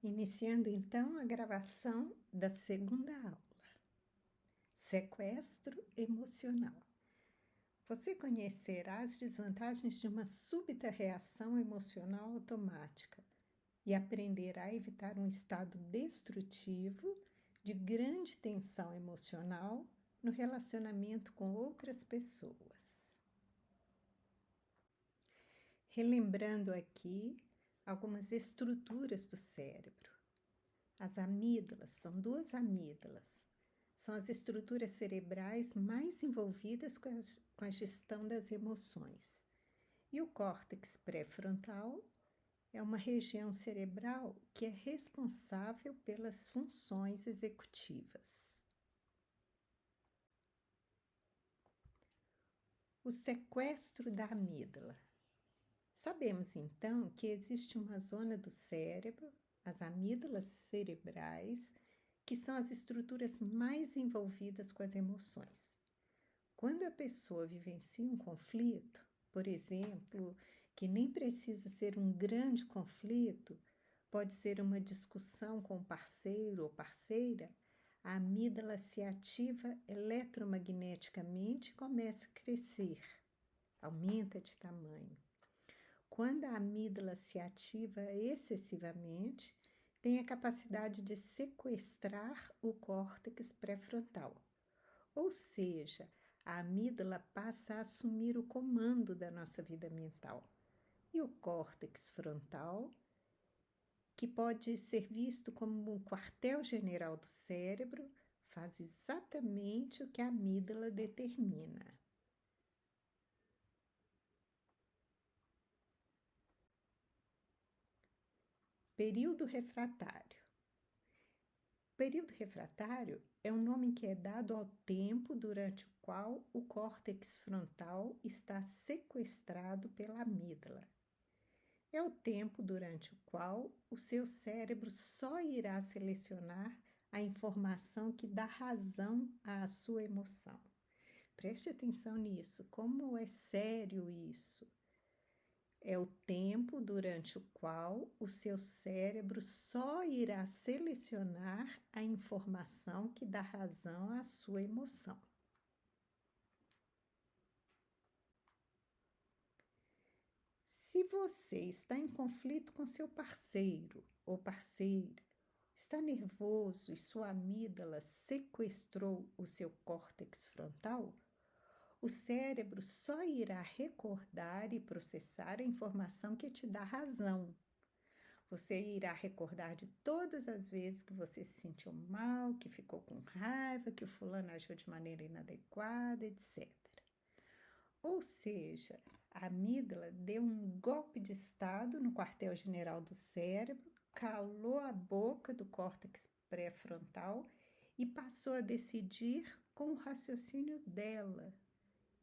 Iniciando então a gravação da segunda aula. Sequestro emocional. Você conhecerá as desvantagens de uma súbita reação emocional automática e aprenderá a evitar um estado destrutivo de grande tensão emocional no relacionamento com outras pessoas. Relembrando aqui algumas estruturas do cérebro. As amígdalas, são duas amígdalas, são as estruturas cerebrais mais envolvidas com a gestão das emoções. E o córtex pré-frontal é uma região cerebral que é responsável pelas funções executivas. O sequestro da amígdala. Sabemos então que existe uma zona do cérebro, as amígdalas cerebrais, que são as estruturas mais envolvidas com as emoções. Quando a pessoa vivencia um conflito, por exemplo, que nem precisa ser um grande conflito, pode ser uma discussão com o parceiro ou parceira, a amígdala se ativa eletromagneticamente e começa a crescer, aumenta de tamanho. Quando a amígdala se ativa excessivamente, tem a capacidade de sequestrar o córtex pré-frontal. Ou seja, a amígdala passa a assumir o comando da nossa vida mental. E o córtex frontal, que pode ser visto como um quartel-general do cérebro, faz exatamente o que a amígdala determina. Período refratário. O período refratário é um nome que é dado ao tempo durante o qual o córtex frontal está sequestrado pela amígdala. É o tempo durante o qual o seu cérebro só irá selecionar a informação que dá razão à sua emoção. Preste atenção nisso, como é sério isso. É o tempo durante o qual o seu cérebro só irá selecionar a informação que dá razão à sua emoção. Se você está em conflito com seu parceiro ou parceira, está nervoso e sua amígdala sequestrou o seu córtex frontal, o cérebro só irá recordar e processar a informação que te dá razão. Você irá recordar de todas as vezes que você se sentiu mal, que ficou com raiva, que o fulano agiu de maneira inadequada, etc. Ou seja, a amígdala deu um golpe de estado no quartel-general do cérebro, calou a boca do córtex pré-frontal e passou a decidir com o raciocínio dela,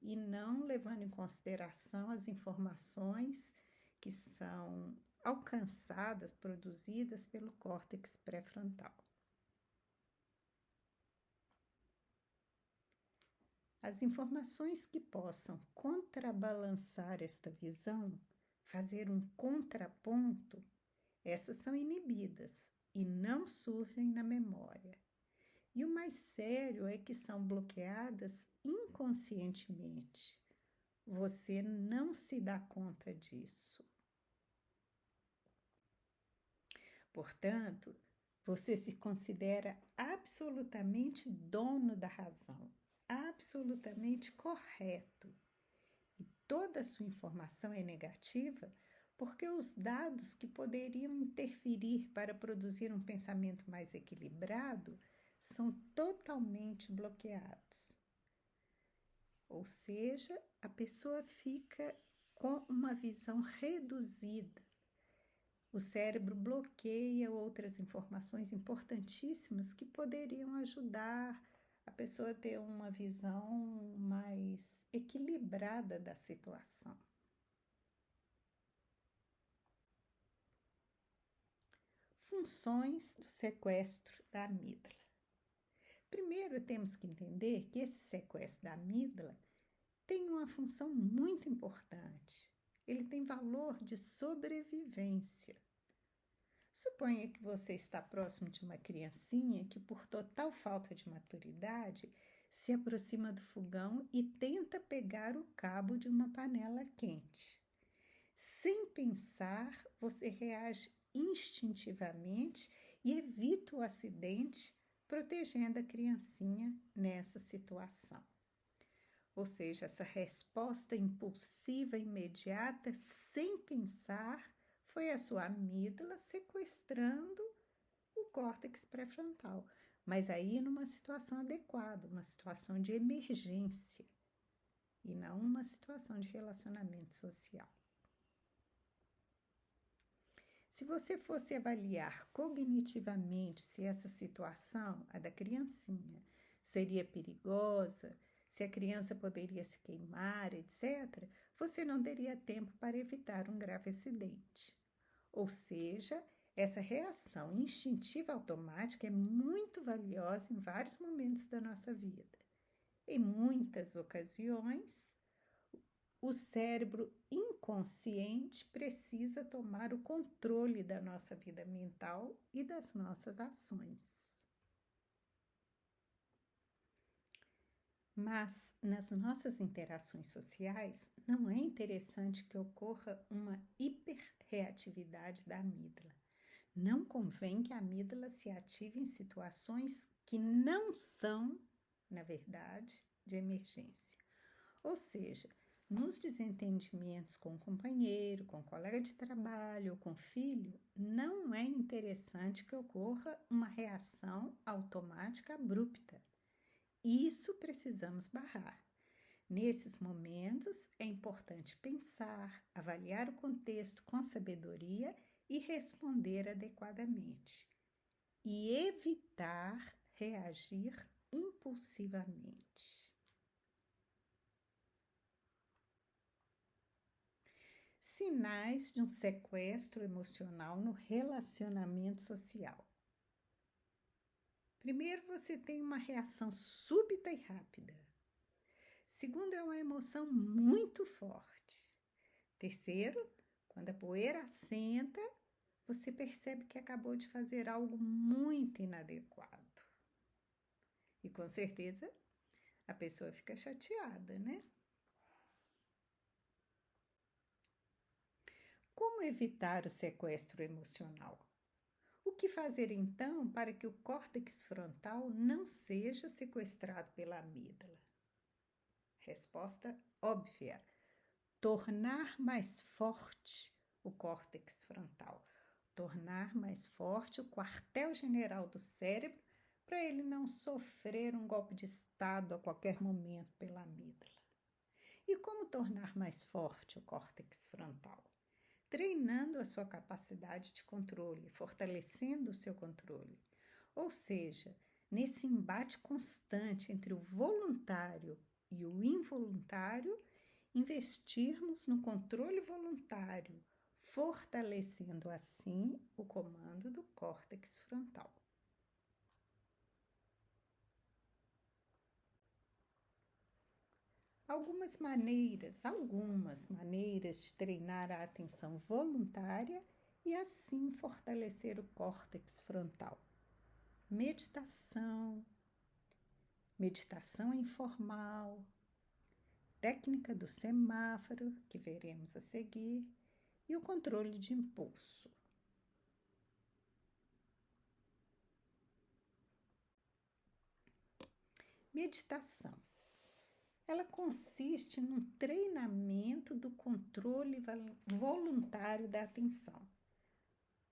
e não levando em consideração as informações que são alcançadas, produzidas pelo córtex pré-frontal. As informações que possam contrabalançar esta visão, fazer um contraponto, essas são inibidas e não surgem na memória. E o mais sério é que são bloqueadas inconscientemente. Você não se dá conta disso. Portanto, você se considera absolutamente dono da razão, absolutamente correto. E toda a sua informação é negativa porque os dados que poderiam interferir para produzir um pensamento mais equilibrado são totalmente bloqueados. Ou seja, a pessoa fica com uma visão reduzida. O cérebro bloqueia outras informações importantíssimas que poderiam ajudar a pessoa a ter uma visão mais equilibrada da situação. Funções do sequestro da amígdala. Primeiro, temos que entender que esse sequestro da amígdala tem uma função muito importante. Ele tem valor de sobrevivência. Suponha que você está próximo de uma criancinha que, por total falta de maturidade, se aproxima do fogão e tenta pegar o cabo de uma panela quente. Sem pensar, você reage instintivamente e evita o acidente, protegendo a criancinha nessa situação. Ou seja, essa resposta impulsiva imediata, sem pensar, foi a sua amígdala sequestrando o córtex pré-frontal, mas aí numa situação adequada, uma situação de emergência e não uma situação de relacionamento social. Se você fosse avaliar cognitivamente se essa situação, a da criancinha, seria perigosa, se a criança poderia se queimar, etc., você não teria tempo para evitar um grave acidente. Ou seja, essa reação instintiva automática é muito valiosa em vários momentos da nossa vida. Em muitas ocasiões, o cérebro inconsciente precisa tomar o controle da nossa vida mental e das nossas ações. Mas nas nossas interações sociais, não é interessante que ocorra uma hiperreatividade da amígdala. Não convém que a amígdala se ative em situações que não são, na verdade, de emergência. Ou seja, nos desentendimentos com o companheiro, com o colega de trabalho ou com o filho, não é interessante que ocorra uma reação automática abrupta. Isso precisamos barrar. Nesses momentos, é importante pensar, avaliar o contexto com sabedoria e responder adequadamente. E evitar reagir impulsivamente. Sinais de um sequestro emocional no relacionamento social. Primeiro, você tem uma reação súbita e rápida. Segundo, é uma emoção muito forte. Terceiro, quando a poeira assenta, você percebe que acabou de fazer algo muito inadequado. E com certeza, a pessoa fica chateada, né? Como evitar o sequestro emocional? O que fazer então para que o córtex frontal não seja sequestrado pela amígdala? Resposta óbvia: tornar mais forte o córtex frontal, tornar mais forte o quartel-general do cérebro para ele não sofrer um golpe de estado a qualquer momento pela amígdala. E como tornar mais forte o córtex frontal? Treinando a sua capacidade de controle, fortalecendo o seu controle. Ou seja, nesse embate constante entre o voluntário e o involuntário, investirmos no controle voluntário, fortalecendo assim o comando do córtex frontal. Algumas maneiras de treinar a atenção voluntária e assim fortalecer o córtex frontal. Meditação informal, técnica do semáforo, que veremos a seguir, e o controle de impulso. Meditação. Ela consiste num treinamento do controle voluntário da atenção.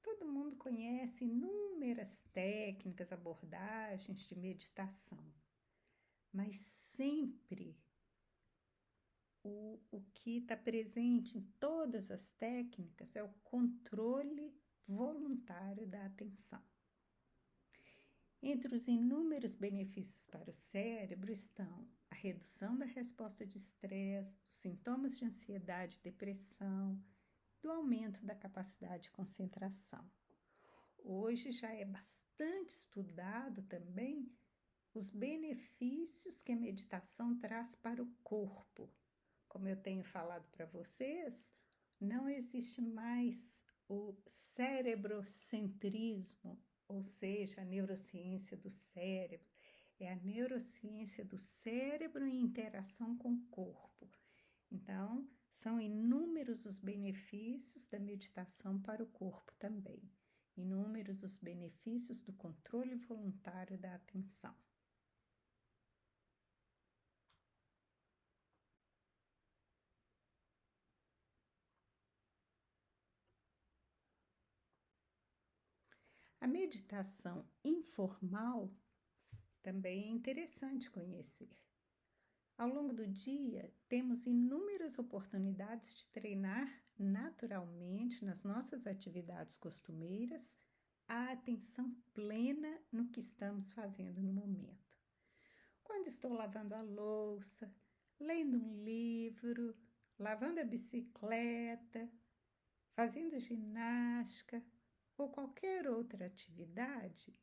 Todo mundo conhece inúmeras técnicas, abordagens de meditação, mas sempre o que está presente em todas as técnicas é o controle voluntário da atenção. Entre os inúmeros benefícios para o cérebro estão a redução da resposta de estresse, dos sintomas de ansiedade e depressão, do aumento da capacidade de concentração. Hoje já é bastante estudado também os benefícios que a meditação traz para o corpo. Como eu tenho falado para vocês, não existe mais o cerebrocentrismo, ou seja, a neurociência do cérebro. É a neurociência do cérebro em interação com o corpo. Então, são inúmeros os benefícios da meditação para o corpo também. Inúmeros os benefícios do controle voluntário da atenção. A meditação informal também é interessante conhecer. Ao longo do dia, temos inúmeras oportunidades de treinar naturalmente nas nossas atividades costumeiras a atenção plena no que estamos fazendo no momento. Quando estou lavando a louça, lendo um livro, lavando a bicicleta, fazendo ginástica ou qualquer outra atividade,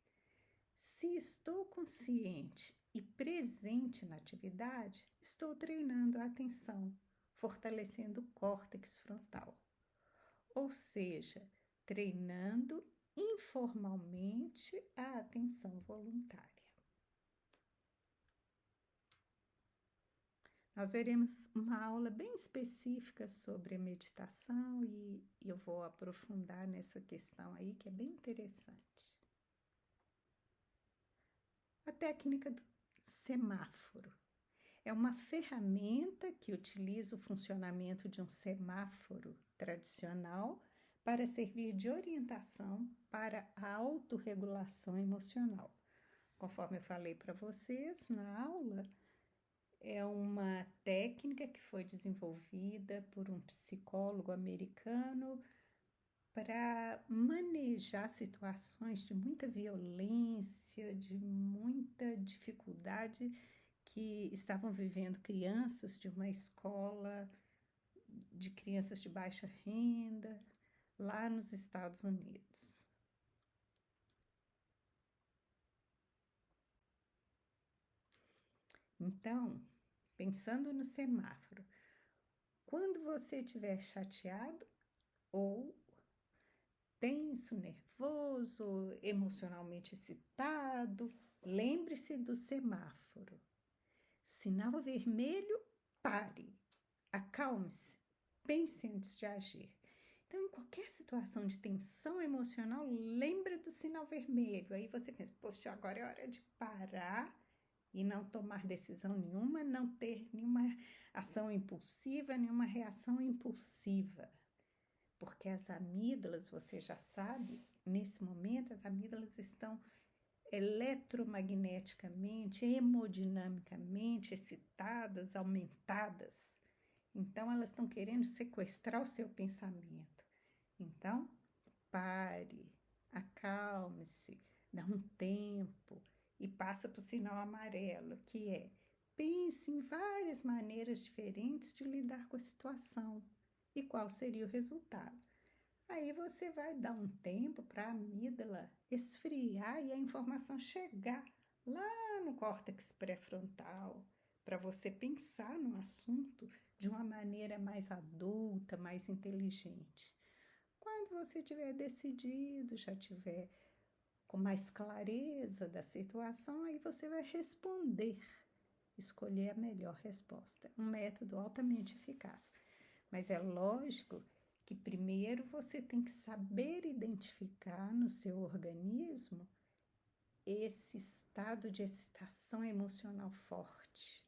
se estou consciente e presente na atividade, estou treinando a atenção, fortalecendo o córtex frontal. Ou seja, treinando informalmente a atenção voluntária. Nós veremos uma aula bem específica sobre a meditação e eu vou aprofundar nessa questão aí que é bem interessante. A técnica do semáforo é uma ferramenta que utiliza o funcionamento de um semáforo tradicional para servir de orientação para a autorregulação emocional. Conforme eu falei para vocês na aula, é uma técnica que foi desenvolvida por um psicólogo americano para manejar situações de muita violência, de muita dificuldade que estavam vivendo crianças de uma escola de crianças de baixa renda lá nos Estados Unidos. Então, pensando no semáforo, quando você estiver chateado ou tenso, nervoso, emocionalmente excitado, lembre-se do semáforo. Sinal vermelho, pare, acalme-se, pense antes de agir. Então, em qualquer situação de tensão emocional, lembre do sinal vermelho. Aí você pensa, poxa, agora é hora de parar e não tomar decisão nenhuma, não ter nenhuma ação impulsiva, nenhuma reação impulsiva. Porque as amígdalas, você já sabe, nesse momento as amígdalas estão eletromagneticamente, hemodinamicamente excitadas, aumentadas. Então, elas estão querendo sequestrar o seu pensamento. Então, pare, acalme-se, dá um tempo e passa para o sinal amarelo, que é pense em várias maneiras diferentes de lidar com a situação e qual seria o resultado. Aí você vai dar um tempo para a amígdala esfriar e a informação chegar lá no córtex pré-frontal, para você pensar no assunto de uma maneira mais adulta, mais inteligente. Quando você tiver decidido, já tiver com mais clareza da situação, aí você vai responder, escolher a melhor resposta. Um método altamente eficaz. Mas é lógico que primeiro você tem que saber identificar no seu organismo esse estado de excitação emocional forte.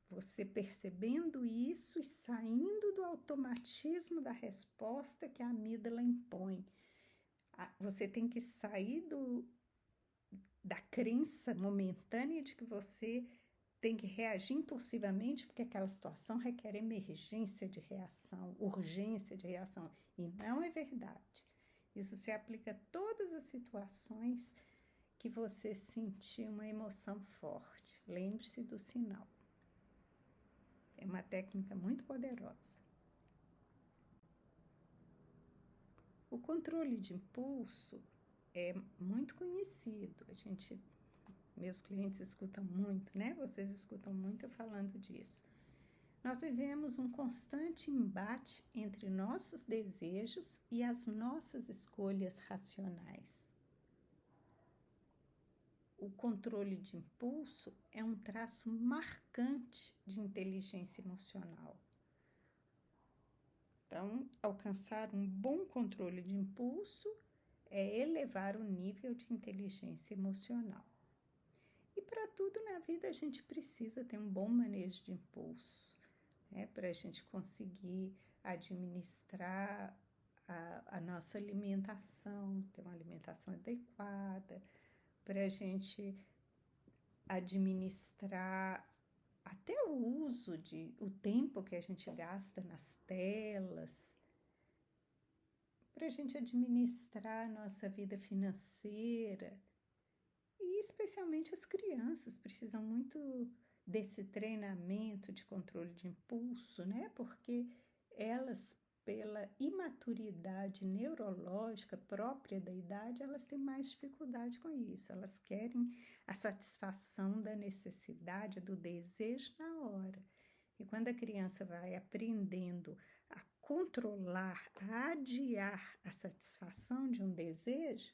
Você percebendo isso e saindo do automatismo da resposta que a amígdala impõe. Você tem que sair da crença momentânea de que você tem que reagir impulsivamente porque aquela situação requer emergência de reação, urgência de reação. E não é verdade. Isso se aplica a todas as situações que você sentir uma emoção forte. Lembre-se do sinal. É uma técnica muito poderosa. O controle de impulso é muito conhecido. Meus clientes escutam muito, né? Vocês escutam muito eu falando disso. Nós vivemos um constante embate entre nossos desejos e as nossas escolhas racionais. O controle de impulso é um traço marcante de inteligência emocional. Então, alcançar um bom controle de impulso é elevar o nível de inteligência emocional. E para tudo na vida a gente precisa ter um bom manejo de impulso, né? Para a gente conseguir administrar a nossa alimentação, ter uma alimentação adequada, para a gente administrar até o tempo que a gente gasta nas telas, para a gente administrar a nossa vida financeira. E especialmente as crianças precisam muito desse treinamento de controle de impulso, né? Porque elas, pela imaturidade neurológica própria da idade, elas têm mais dificuldade com isso. Elas querem a satisfação da necessidade, do desejo na hora. E quando a criança vai aprendendo a controlar, a adiar a satisfação de um desejo,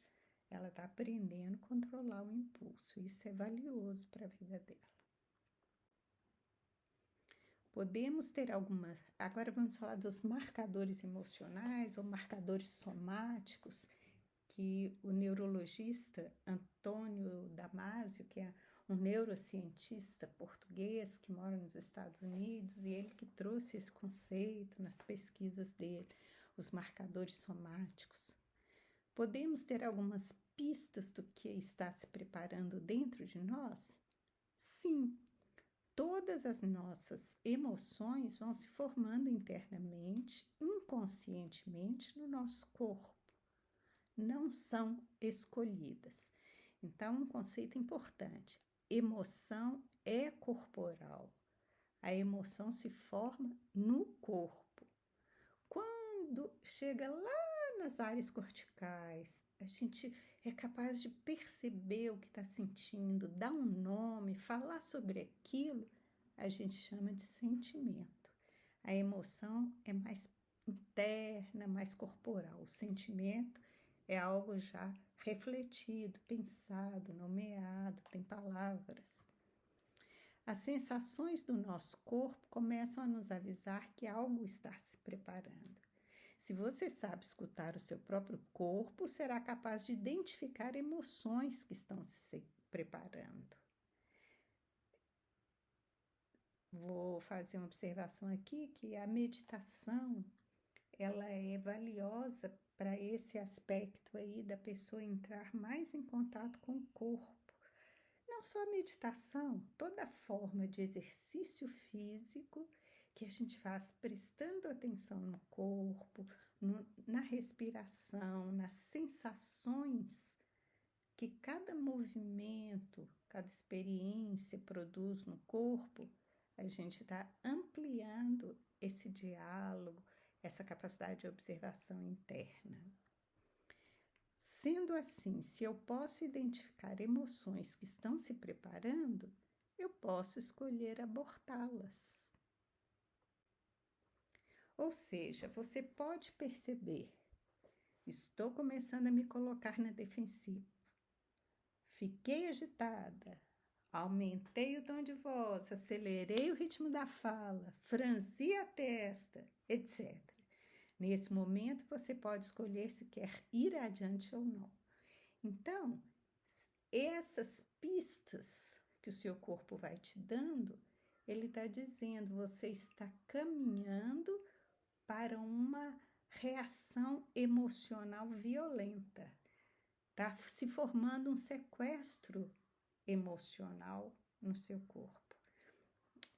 ela está aprendendo a controlar o impulso. Isso é valioso para a vida dela. Podemos ter algumas... Agora vamos falar dos marcadores emocionais ou marcadores somáticos, que o neurologista Antônio Damasio, que é um neurocientista português que mora nos Estados Unidos, e ele que trouxe esse conceito nas pesquisas dele, os marcadores somáticos. Podemos ter algumas pistas do que está se preparando dentro de nós? Sim, todas as nossas emoções vão se formando internamente, inconscientemente no nosso corpo. Não são escolhidas. Então, um conceito importante: emoção é corporal. A emoção se forma no corpo. Quando chega lá nas áreas corticais, a gente é capaz de perceber o que está sentindo, dar um nome, falar sobre aquilo, a gente chama de sentimento. A emoção é mais interna, mais corporal. O sentimento é algo já refletido, pensado, nomeado, tem palavras. As sensações do nosso corpo começam a nos avisar que algo está se preparando. Se você sabe escutar o seu próprio corpo, será capaz de identificar emoções que estão se preparando. Vou fazer uma observação aqui que a meditação, ela é valiosa para esse aspecto aí da pessoa entrar mais em contato com o corpo. Não só a meditação, toda forma de exercício físico que a gente faz prestando atenção no corpo, na respiração, nas sensações que cada movimento, cada experiência produz no corpo, a gente está ampliando esse diálogo, essa capacidade de observação interna. Sendo assim, se eu posso identificar emoções que estão se preparando, eu posso escolher abortá-las. Ou seja, você pode perceber: estou começando a me colocar na defensiva, fiquei agitada, aumentei o tom de voz, acelerei o ritmo da fala, franzi a testa, etc. Nesse momento, você pode escolher se quer ir adiante ou não. Então, essas pistas que o seu corpo vai te dando, ele está dizendo, você está caminhando para uma reação emocional violenta. Está se formando um sequestro emocional no seu corpo.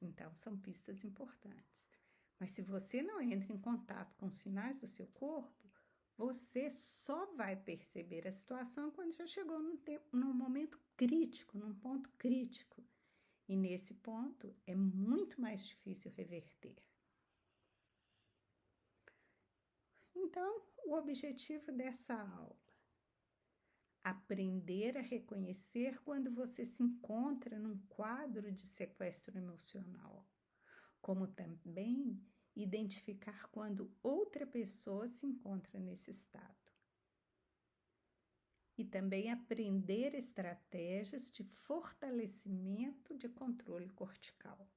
Então, são pistas importantes. Mas se você não entra em contato com os sinais do seu corpo, você só vai perceber a situação quando já chegou num momento crítico, num ponto crítico. E nesse ponto é muito mais difícil reverter. Então, o objetivo dessa aula: aprender a reconhecer quando você se encontra num quadro de sequestro emocional. como também identificar quando outra pessoa se encontra nesse estado. E também aprender estratégias de fortalecimento de controle cortical.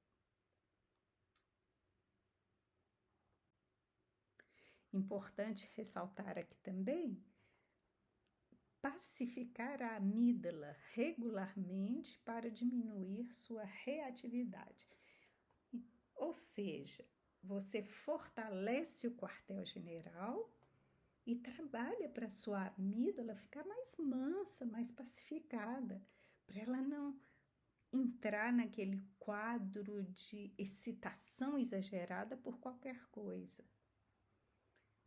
Importante ressaltar aqui também, pacificar a amígdala regularmente para diminuir sua reatividade. Ou seja, você fortalece o quartel-general e trabalha para sua amígdala ficar mais mansa, mais pacificada, para ela não entrar naquele quadro de excitação exagerada por qualquer coisa.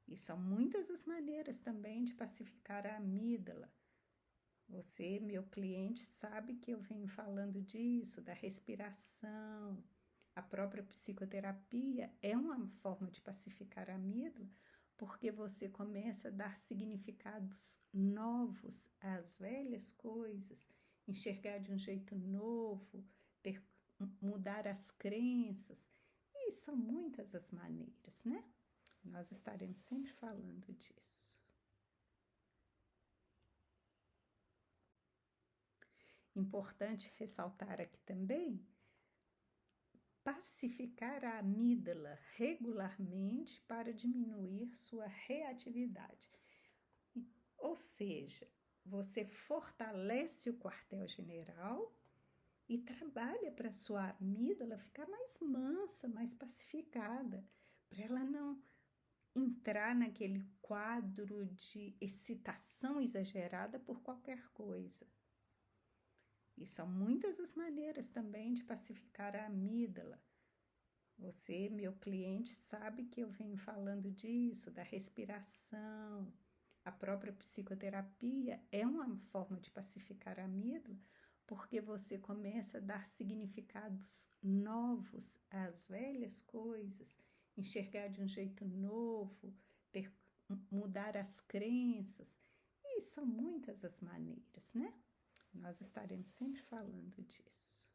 E são muitas as maneiras também de pacificar a amígdala. Você, meu cliente, sabe que eu venho falando disso, da respiração. A própria psicoterapia é uma forma de pacificar a amígdala, porque você começa a dar significados novos às velhas coisas, enxergar de um jeito novo, mudar as crenças. E são muitas as maneiras, né? Nós estaremos sempre falando disso. Importante ressaltar aqui também, pacificar a amígdala regularmente para diminuir sua reatividade. Ou seja, você fortalece o quartel-general e trabalha para sua amígdala ficar mais mansa, mais pacificada, para ela não entrar naquele quadro de excitação exagerada por qualquer coisa. E são muitas as maneiras também de pacificar a amígdala. Você, meu cliente, sabe que eu venho falando disso, da respiração. A própria psicoterapia é uma forma de pacificar a amígdala, porque você começa a dar significados novos às velhas coisas, enxergar de um jeito novo, mudar as crenças. E são muitas as maneiras, né? Nós estaremos sempre falando disso.